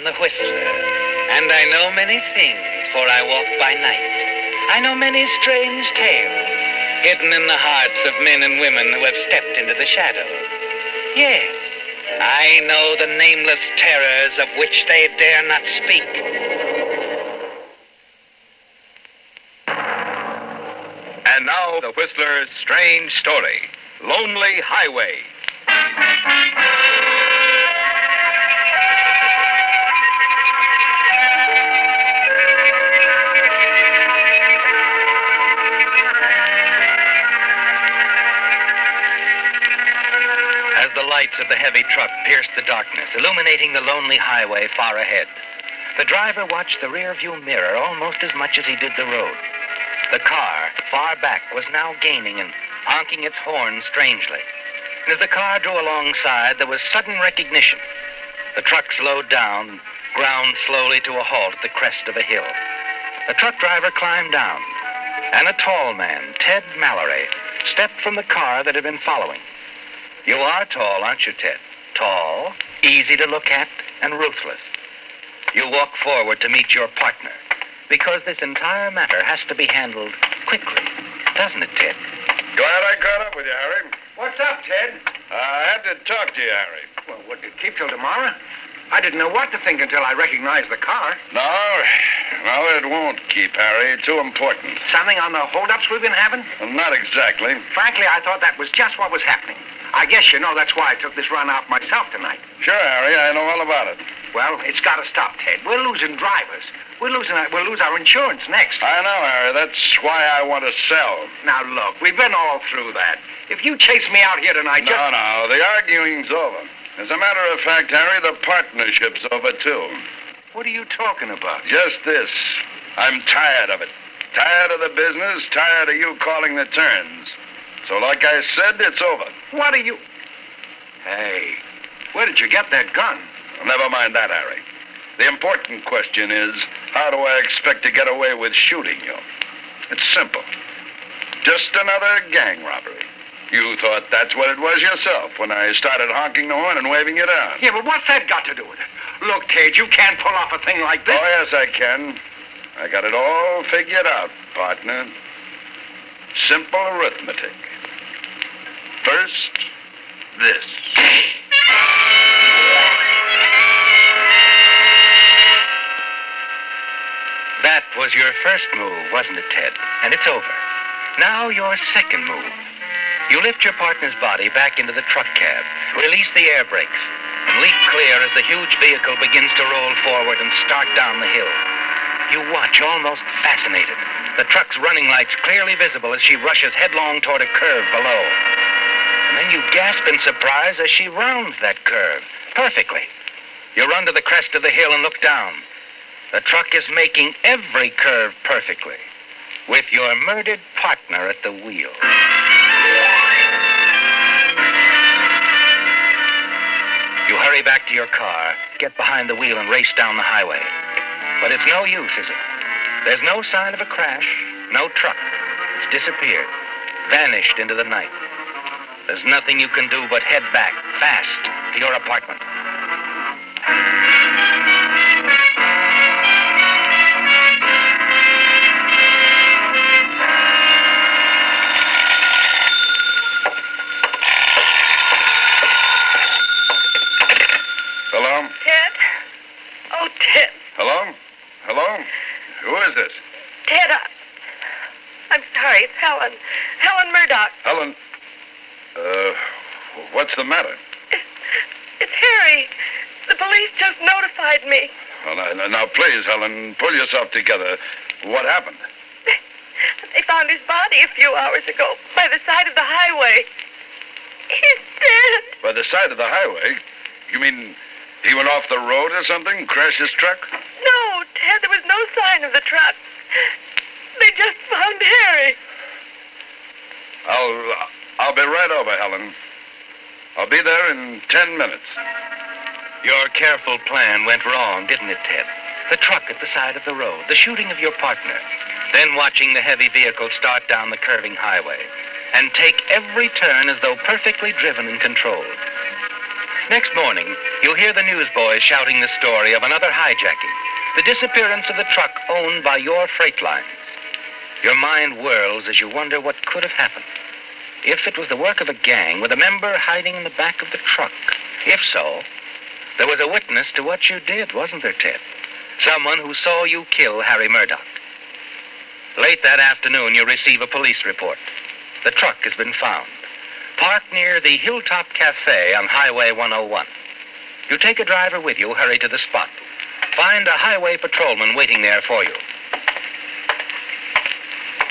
the Whistler, and I know many things, for I walk by night. I know many strange tales, hidden in the hearts of men and women who have stepped into the shadows. Yes, I know the nameless terrors of which they dare not speak. And now, the Whistler's strange story, Lonely Highway. As the lights of the heavy truck pierced the darkness, illuminating the lonely highway far ahead, the driver watched the rear-view mirror almost as much as he did the road. The car, far back, was now gaining and honking its horn strangely. And as the car drew alongside, there was sudden recognition. The truck slowed down and ground slowly to a halt at the crest of a hill. The truck driver climbed down, and a tall man, Ted Mallory, stepped from the car that had been following. You are tall, aren't you, Ted? Tall, easy to look at, and ruthless. You walk forward to meet your partner, because this entire matter has to be handled quickly, doesn't it, Ted? Glad I caught up with you, Harry. What's up, Ted? I had to talk to you, Harry. Well, what, did it keep till tomorrow? I didn't know what to think until I recognized the car. No, it won't keep, Harry. Too important. Something on the holdups we've been having? Well, not exactly. Frankly, I thought that was just what was happening. I guess you know that's why I took this run out myself tonight. Sure, Harry, I know all about it. Well, it's got to stop, Ted. We're losing drivers. We'll lose our insurance next. I know, Harry. That's why I want to sell. Now, look, we've been all through that. If you chase me out here tonight, No, the arguing's over. As a matter of fact, Harry, the partnership's over, too. What are you talking about? Just this. I'm tired of it. Tired of the business, tired of you calling the turns. So like I said, it's over. What are you... Hey, where did you get that gun? Never mind that, Harry. The important question is, how do I expect to get away with shooting you? It's simple. Just another gang robbery. You thought that's what it was yourself when I started honking the horn and waving you down. Yeah, but what's that got to do with it? Look, Ted, you can't pull off a thing like this. Oh, yes, I can. I got it all figured out, partner. Simple arithmetic. First, this. That was your first move, wasn't it, Ted? And it's over. Now your second move. You lift your partner's body back into the truck cab, release the air brakes, and leap clear as the huge vehicle begins to roll forward and start down the hill. You watch, almost fascinated, the truck's running lights clearly visible as she rushes headlong toward a curve below. And then you gasp in surprise as she rounds that curve perfectly. You run to the crest of the hill and look down. The truck is making every curve perfectly, with your murdered partner at the wheel. You hurry back to your car, get behind the wheel, and race down the highway. But it's no use, is it? There's no sign of a crash, no truck. It's disappeared, vanished into the night. There's nothing you can do but head back, fast, to your apartment. Hello? Ted? Oh, Ted. Hello? Hello? Who is this? Ted, I'm sorry. It's Helen. Helen Murdoch. Helen? What's the matter? It's Harry. The police just notified me. Well, now, please, Helen, pull yourself together. What happened? They found his body a few hours ago by the side of the highway. He's dead. By the side of the highway? You mean he went off the road or something? Crashed his truck? No, Ted, there was no sign of the truck. They just found Harry. I'll be right over, Helen. I'll be there in 10 minutes. Your careful plan went wrong, didn't it, Ted? The truck at the side of the road, the shooting of your partner, then watching the heavy vehicle start down the curving highway and take every turn as though perfectly driven and controlled. Next morning, you'll hear the newsboys shouting the story of another hijacking, the disappearance of the truck owned by your freight lines. Your mind whirls as you wonder what could have happened. If it was the work of a gang with a member hiding in the back of the truck. If so, there was a witness to what you did, wasn't there, Ted? Someone who saw you kill Harry Murdoch. Late that afternoon, you receive a police report. The truck has been found, parked near the Hilltop Cafe on Highway 101. You take a driver with you, hurry to the spot. Find a highway patrolman waiting there for you.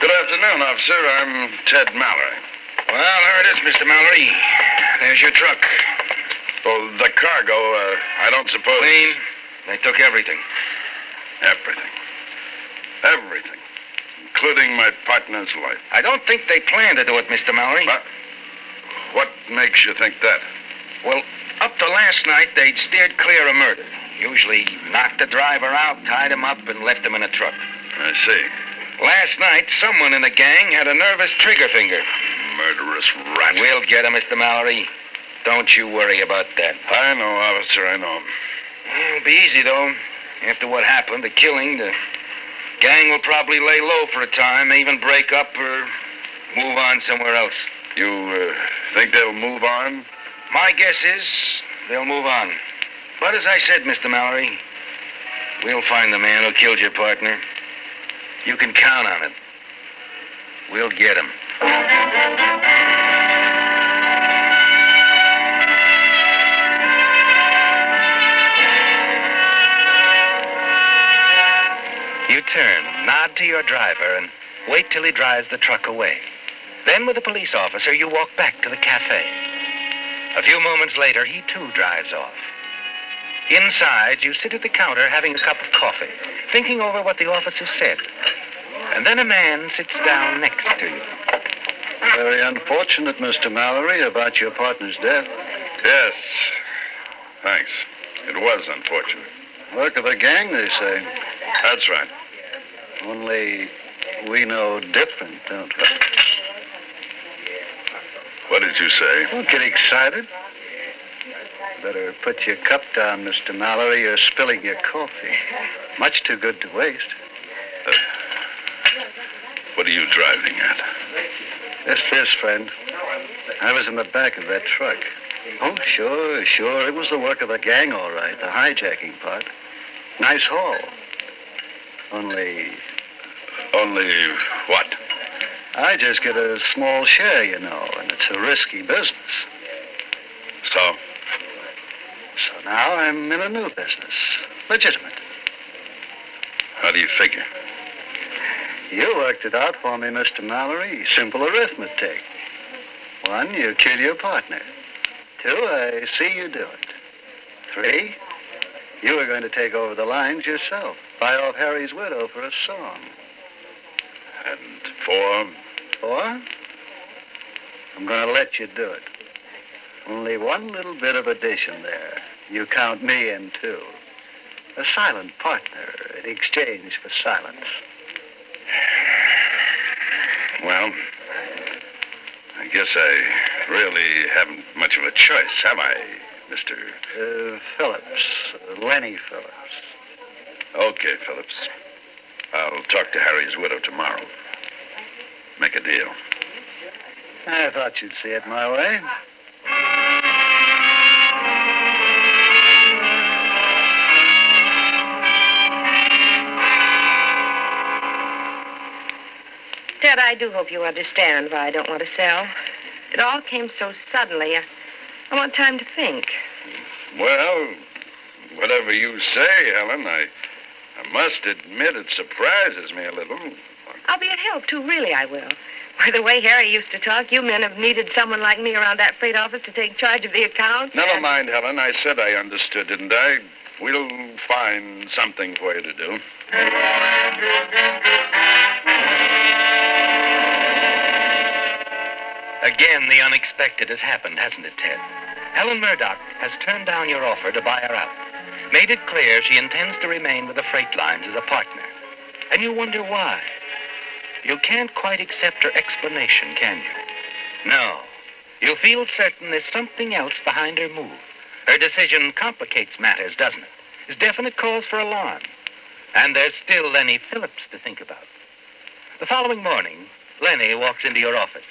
Good afternoon, officer. I'm Ted Mallory. Well, there it is, Mr. Mallory. There's your truck. Well, the cargo, I don't suppose... Clean. They took everything. Everything. Everything. Including my partner's life. I don't think they planned to do it, Mr. Mallory. What makes you think that? Well, up to last night, they'd steered clear of murder. Usually knocked the driver out, tied him up, and left him in a truck. I see. Last night, someone in the gang had a nervous trigger finger. Murderous rat. We'll get him, Mr. Mallory. Don't you worry about that. I know, officer, I know. It'll be easy, though. After what happened, the killing, the gang will probably lay low for a time, may even break up or move on somewhere else. You think they'll move on? My guess is they'll move on. But as I said, Mr. Mallory, we'll find the man who killed your partner. You can count on it. We'll get him. You turn, nod to your driver, and wait till he drives the truck away. Then, with the police officer, you walk back to the cafe. A few moments later, he too drives off. Inside, you sit at the counter having a cup of coffee, thinking over what the officer said. And then a man sits down next to you. Very unfortunate, Mr. Mallory, about your partner's death. Yes. Thanks. It was unfortunate. Work of a gang, they say. That's right. Only we know different, don't we? What did you say? Don't get excited. Better put your cup down, Mr. Mallory. You're spilling your coffee. Much too good to waste. What are you driving at? Just this, friend. I was in the back of that truck. Oh, sure. It was the work of a gang, all right. The hijacking part. Nice haul. Only What? I just get a small share, you know, and it's a risky business. So? So now I'm in a new business. Legitimate. How do you figure? You worked it out for me, Mr. Mallory. Simple arithmetic. 1, you kill your partner. 2, I see you do it. 3, you were going to take over the lines yourself. Buy off Harry's widow for a song. And 4? 4, I'm going to let you do it. Only one little bit of addition there. You count me in, too. A silent partner in exchange for silence. Well, I guess I really haven't much of a choice, have I, Mr. Phillips. Lenny Phillips. Okay, Phillips. I'll talk to Harry's widow tomorrow. Make a deal. I thought you'd see it my way. Ted, I do hope you understand why I don't want to sell. It all came so suddenly. I want time to think. Well, whatever you say, Helen, I must admit it surprises me a little. I'll be at help, too. Really, I will. By the way Harry used to talk, you men have needed someone like me around that freight office to take charge of the accounts. Never mind, Helen. I said I understood, didn't I? We'll find something for you to do. Again, the unexpected has happened, hasn't it, Ted? Helen Murdoch has turned down your offer to buy her out. Made it clear she intends to remain with the freight lines as a partner. And you wonder why. You can't quite accept her explanation, can you? No. You feel certain there's something else behind her move. Her decision complicates matters, doesn't it? There's definite cause for alarm. And there's still Lenny Phillips to think about. The following morning, Lenny walks into your office.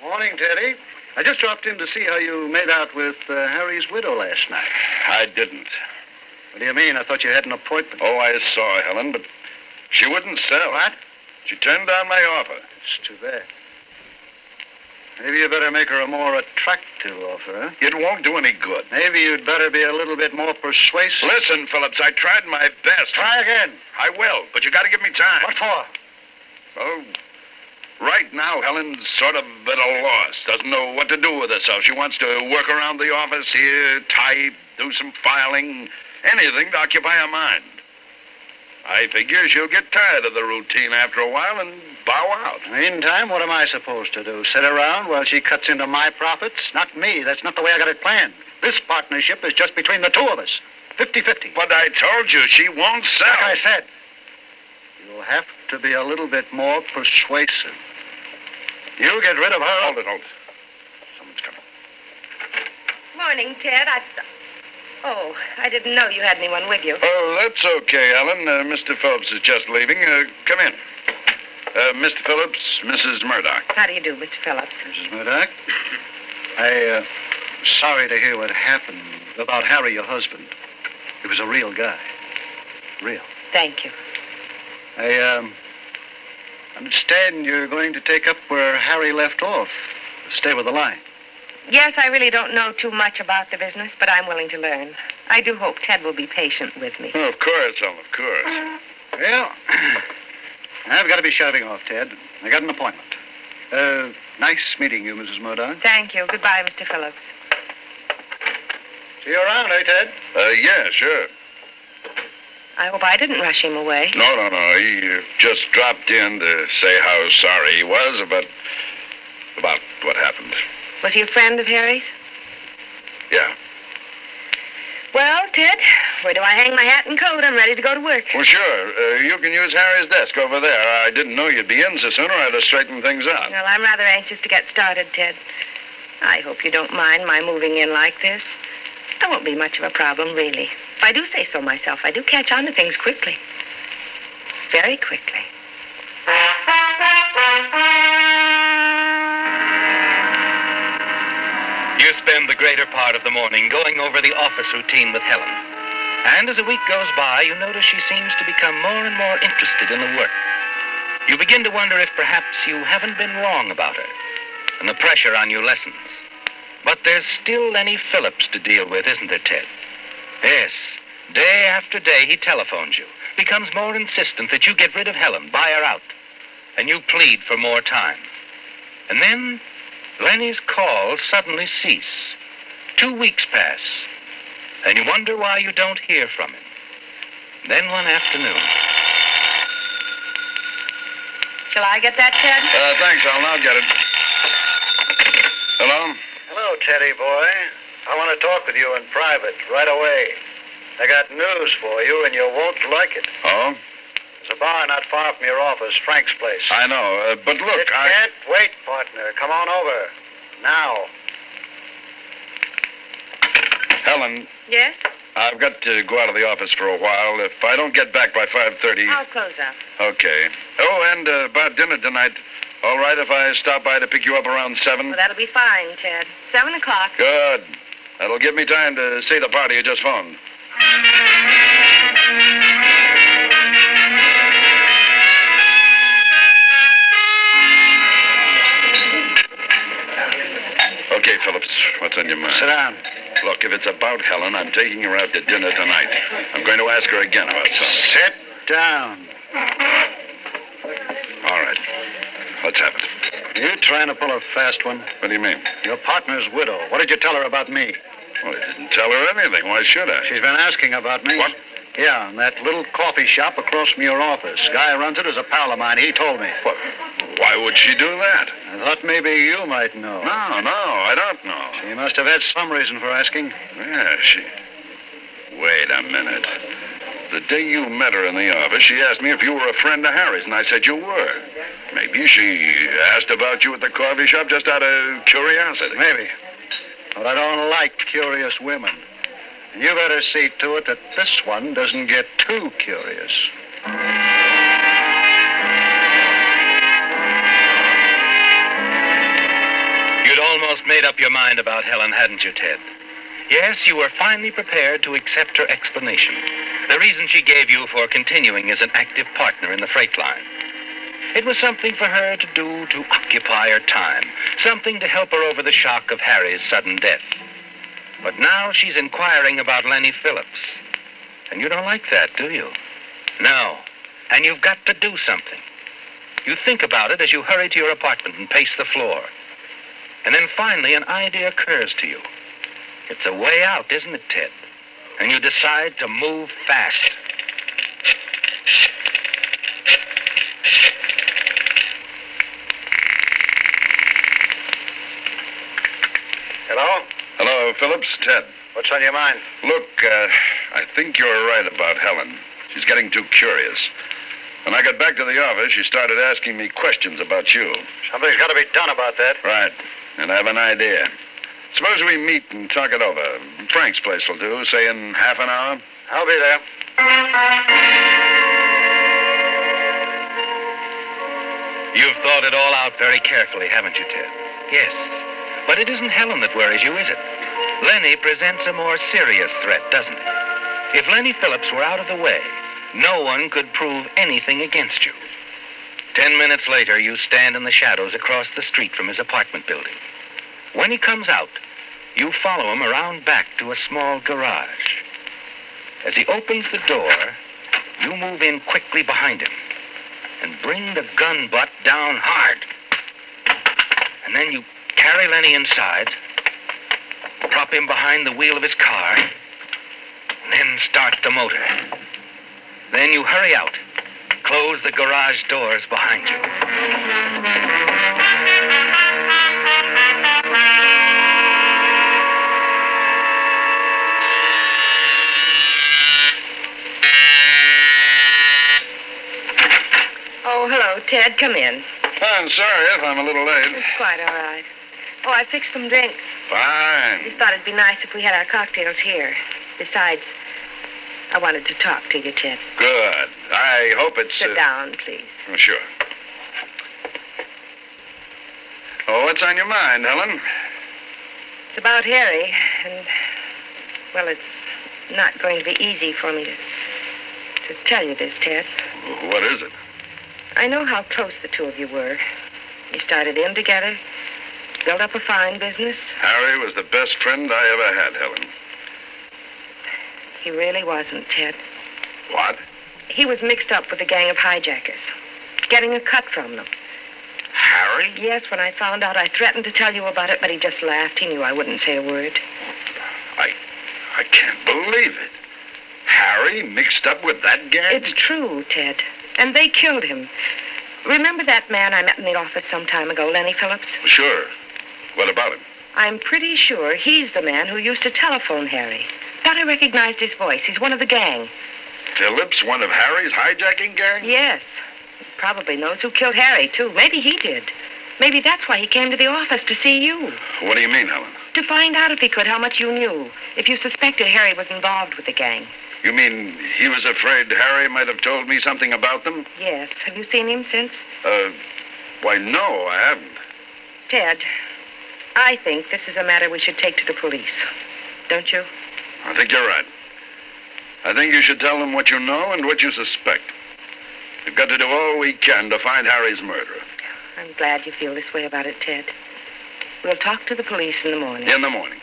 Morning, Teddy. I just dropped in to see how you made out with Harry's widow last night. I didn't. What do you mean? I thought you had an appointment. Oh, I saw Helen, but she wouldn't sell. What? She turned down my offer. It's too bad. Maybe you better make her a more attractive offer, huh? It won't do any good. Maybe you'd better be a little bit more persuasive. Listen, Phillips, I tried my best. Try again. I will, but you got to give me time. What for? Oh, right now, Helen's sort of at a loss. Doesn't know what to do with herself. She wants to work around the office here, type, do some filing, anything to occupy her mind. I figure she'll get tired of the routine after a while and bow out. Meantime, what am I supposed to do? Sit around while she cuts into my profits? Not me. That's not the way I got it planned. This partnership is just between the two of us. 50-50. But I told you, she won't sell. Like I said, you'll have to be a little bit more persuasive. You get rid of her. Hold it. Someone's coming. Morning, Ted. Oh, I didn't know you had anyone with you. Oh, that's okay, Ellen. Mr. Phillips is just leaving. Come in. Mr. Phillips, Mrs. Murdoch. How do you do, Mr. Phillips? Mrs. Murdoch, sorry to hear what happened about Harry, your husband. He was a real guy. Real. Thank you. I understand you're going to take up where Harry left off. Stay with the line. Yes, I really don't know too much about the business, but I'm willing to learn. I do hope Ted will be patient with me. Oh, of course, Ellen, of course. Well, I've got to be shoving off, Ted. I got an appointment. Nice meeting you, Mrs. Murdoch. Thank you. Goodbye, Mr. Phillips. See you around, eh, Ted? Yeah, sure. I hope I didn't rush him away. No. He just dropped in to say how sorry he was about what happened. Was he a friend of Harry's? Yeah. Well, Ted, where do I hang my hat and coat? I'm ready to go to work. Well, sure. You can use Harry's desk over there. I didn't know you'd be in so soon, or I'd have straightened things out. Well, I'm rather anxious to get started, Ted. I hope you don't mind my moving in like this. That won't be much of a problem, really. If I do say so myself, I do catch on to things quickly. Very quickly. You spend the greater part of the morning going over the office routine with Helen. And as a week goes by, you notice she seems to become more and more interested in the work. You begin to wonder if perhaps you haven't been wrong about her and the pressure on you lessens. But there's still Lenny Phillips to deal with, isn't there, Ted? Yes. Day after day, he telephones you, becomes more insistent that you get rid of Helen, buy her out. And you plead for more time. And then Lenny's calls suddenly cease. 2 weeks pass, and you wonder why you don't hear from him. Then one afternoon. Shall I get that, Ted? Thanks, Ellen. I'll get it. Hello? Hello, Teddy boy. I want to talk with you in private right away. I got news for you, and you won't like it. Oh? There's a bar not far from your office, Frank's place. I know, but look, It can't wait, partner. Come on over. Now. Helen, Yes? I've got to go out of the office for a while. If I don't get back by 5:30... I'll close up. Okay. Oh, and about dinner tonight. All right if I stop by to pick you up around 7? Well, that'll be fine, Ted. 7 o'clock. Good. That'll give me time to see the party you just phoned. Okay, Phillips, what's on your mind? Sit down. Look, if it's about Helen, I'm taking her out to dinner tonight. I'm going to ask her again about something. Sit down. All right. Let's have it. You trying to pull a fast one? What do you mean? Your partner's widow. What did you tell her about me? Well, I didn't tell her anything. Why should I? She's been asking about me. What? Yeah, in that little coffee shop across from your office. Guy runs it as a pal of mine. He told me. What? Why would she do that? I thought maybe you might know. No, I don't know. She must have had some reason for asking. Yeah, Wait a minute. The day you met her in the office, she asked me if you were a friend of Harry's, and I said you were. Maybe she asked about you at the coffee shop just out of curiosity. Maybe. But I don't like curious women. And you better see to it that this one doesn't get too curious. You'd almost made up your mind about Helen, hadn't you, Ted? Yes, you were finally prepared to accept her explanation. The reason she gave you for continuing as an active partner in the freight line. It was something for her to do to occupy her time, something to help her over the shock of Harry's sudden death. But now she's inquiring about Lenny Phillips. And you don't like that, do you? No. And you've got to do something. You think about it as you hurry to your apartment and pace the floor. And then finally an idea occurs to you. It's a way out, isn't it, Ted? And you decide to move fast. Hello? Hello, Phillips. Ted. What's on your mind? Look, I think you're right about Helen. She's getting too curious. When I got back to the office, she started asking me questions about you. Something's got to be done about that. Right. And I have an idea. Suppose we meet and talk it over. Frank's place will do, say in half an hour. I'll be there. You've thought it all out very carefully, haven't you, Ted? Yes. But it isn't Helen that worries you, is it? Lenny presents a more serious threat, doesn't it? If Lenny Phillips were out of the way, no one could prove anything against you. 10 minutes later, you stand in the shadows across the street from his apartment building. When he comes out, you follow him around back to a small garage. As he opens the door, you move in quickly behind him and bring the gun butt down hard. And then you carry Lenny inside, prop him behind the wheel of his car, and then start the motor. Then you hurry out, close the garage doors behind you. Oh, hello, Ted. Come in. I'm sorry if I'm a little late. It's quite all right. Oh, I fixed some drinks. Fine. Just thought it'd be nice if we had our cocktails here. Besides, I wanted to talk to you, Ted. Good. I hope it's... Sit down, please. Oh, sure. Oh, what's on your mind, Helen? It's about Harry, and, well, it's not going to be easy for me to tell you this, Ted. What is it? I know how close the two of you were. You started in together, built up a fine business. Harry was the best friend I ever had, Helen. He really wasn't, Ted. What? He was mixed up with a gang of hijackers, getting a cut from them. Harry? Yes, when I found out, I threatened to tell you about it, but he just laughed. He knew I wouldn't say a word. I can't believe it. Harry mixed up with that gang? It's true, Ted. And they killed him. Remember that man I met in the office some time ago, Lenny Phillips? Sure. What about him? I'm pretty sure he's the man who used to telephone Harry. Thought I recognized his voice. He's one of the gang. Phillips, one of Harry's hijacking gang? Yes. He probably knows who killed Harry, too. Maybe he did. Maybe that's why he came to the office to see you. What do you mean, Helen? To find out if he could how much you knew, if you suspected Harry was involved with the gang. You mean he was afraid Harry might have told me something about them? Yes. Have you seen him since? Why, no, I haven't. Ted, I think this is a matter we should take to the police. Don't you? I think you're right. I think you should tell them what you know and what you suspect. We've got to do all we can to find Harry's murderer. I'm glad you feel this way about it, Ted. We'll talk to the police in the morning. In the morning.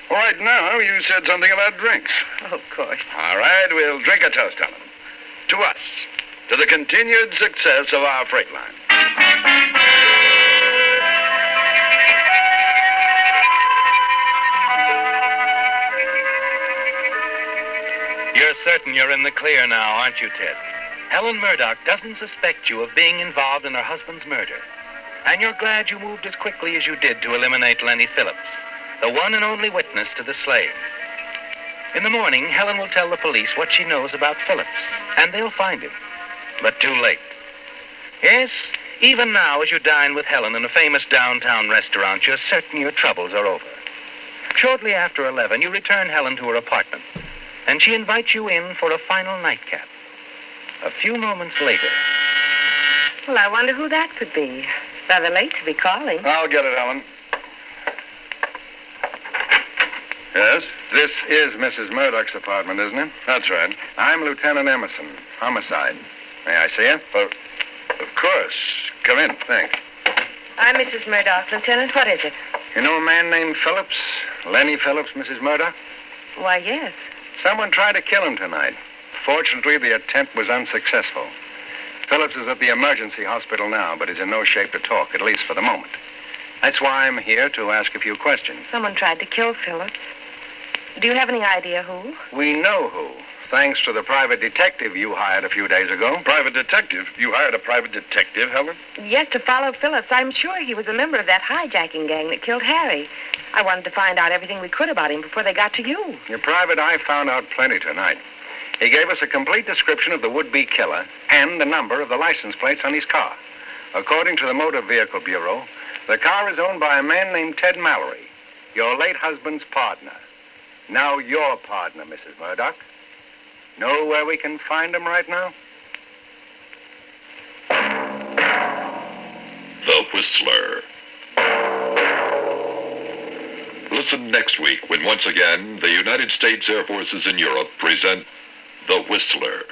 All right, now, you said something about drinks. Of course. All right, we'll drink a toast, Helen. To us. To the continued success of our freight line. You're certain you're in the clear now, aren't you, Ted? Helen Murdoch doesn't suspect you of being involved in her husband's murder. And you're glad you moved as quickly as you did to eliminate Lenny Phillips, the one and only witness to the slaying. In the morning, Helen will tell the police what she knows about Phillips, and they'll find him. But too late. Yes, even now, as you dine with Helen in a famous downtown restaurant, you're certain your troubles are over. Shortly after 11, you return Helen to her apartment, and she invites you in for a final nightcap. A few moments later. Well, I wonder who that could be. Rather late to be calling. I'll get it, Helen. Yes? This is Mrs. Murdoch's apartment, isn't it? That's right. I'm Lieutenant Emerson, homicide. May I see her? Of course. Come in. Thanks. I'm Mrs. Murdoch, Lieutenant. What is it? You know a man named Phillips? Lenny Phillips, Mrs. Murdoch? Why, yes. Someone tried to kill him tonight. Fortunately, the attempt was unsuccessful. Phillips is at the emergency hospital now, but is in no shape to talk, at least for the moment. That's why I'm here to ask a few questions. Someone tried to kill Phillips. Do you have any idea who? We know who, thanks to the private detective you hired a few days ago. Private detective? You hired a private detective, Helen? Yes, to follow Phillips. I'm sure he was a member of that hijacking gang that killed Harry. I wanted to find out everything we could about him before they got to you. Your private eye found out plenty tonight. He gave us a complete description of the would-be killer and the number of the license plates on his car. According to the Motor Vehicle Bureau, the car is owned by a man named Ted Mallory, your late husband's partner. Now your partner, Mrs. Murdoch. Know where we can find him right now? The Whistler. Listen next week when once again the United States Air Forces in Europe present The Whistler.